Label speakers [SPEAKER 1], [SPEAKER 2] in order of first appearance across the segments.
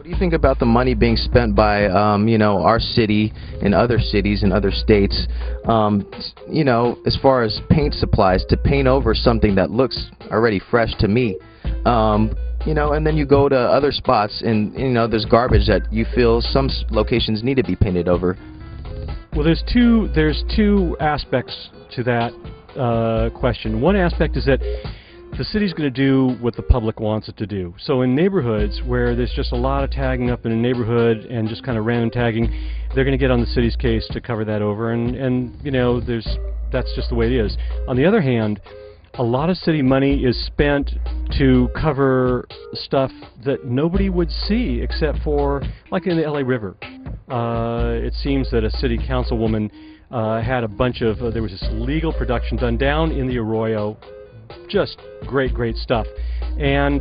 [SPEAKER 1] do you think about the money being spent by, you know, our city and other cities and other states, you know, as far as paint supplies to paint over something that looks already fresh to me, you know, and then you go to other spots and, you know, there's garbage that you feel some locations need to be painted over?
[SPEAKER 2] Well, there's two aspects to that question. One aspect is that the city's going to do what the public wants it to do. So in neighborhoods where there's just a lot of tagging up in a neighborhood and just kind of random tagging, they're going to get on the city's case to cover that over, and you know, that's just the way it is. On the other hand, a lot of city money is spent to cover stuff that nobody would see except for, like in the LA River. It seems that a city councilwoman had a bunch of, there was this legal production done down in the Arroyo. Just great stuff. And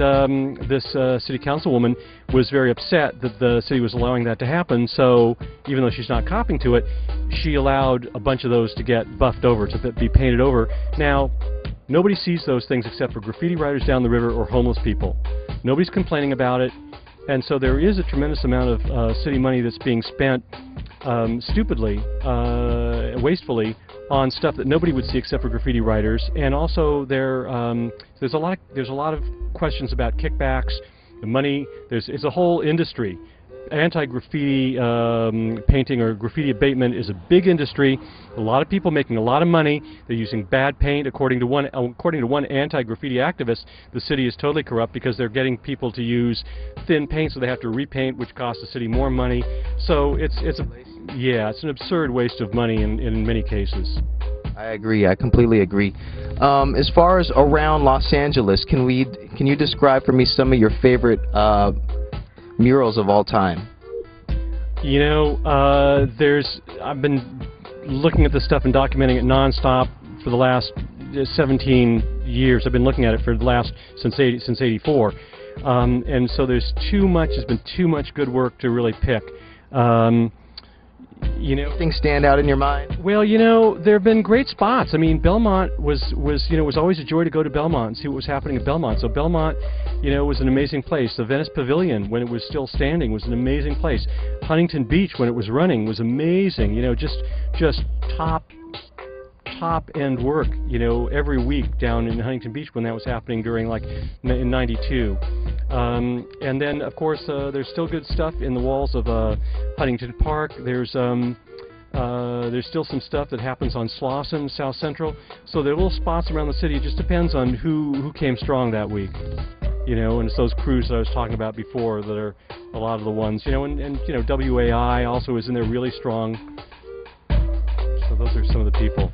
[SPEAKER 2] this city councilwoman was very upset that the city was allowing that to happen, so even though she's not copping to it, she allowed a bunch of those to get buffed over, to be painted over. Now, nobody sees those things except for graffiti writers down the river or homeless people. Nobody's complaining about it, and so there is a tremendous amount of city money that's being spent stupidly, wastefully, on stuff that nobody would see except for graffiti writers. And also there's a lot of questions about kickbacks, the money. It's a whole industry. Anti-graffiti painting or graffiti abatement is a big industry. A lot of people making a lot of money. They're using bad paint. According to one anti-graffiti activist, the city is totally corrupt because they're getting people to use thin paint, so they have to repaint, which costs the city more money. So it's an absurd waste of money in many cases.
[SPEAKER 1] I agree. I completely agree. As far as around Los Angeles, can you describe for me some of your favorite murals of all time?
[SPEAKER 2] You know, I've been looking at this stuff and documenting it nonstop for the last 17 years. I've been looking at it for the last since '84, and so there's been too much good work to really pick. You know,
[SPEAKER 1] things stand out in your mind?
[SPEAKER 2] Well, you know, there have been great spots. I mean, Belmont was always a joy to go to Belmont and see what was happening at Belmont. So Belmont, you know, was an amazing place. The Venice Pavilion, when it was still standing, was an amazing place. Huntington Beach, when it was running, was amazing. You know, just top end work, you know, every week down in Huntington Beach when that was happening during, like, in '92. And then, of course, there's still good stuff in the walls of Huntington Park. There's still some stuff that happens on Slauson, South Central. So there are little spots around the city. It just depends on who came strong that week. You know, and it's those crews that I was talking about before that are a lot of the ones. You know, and you know, WAI also is in there really strong. So those are some of the people.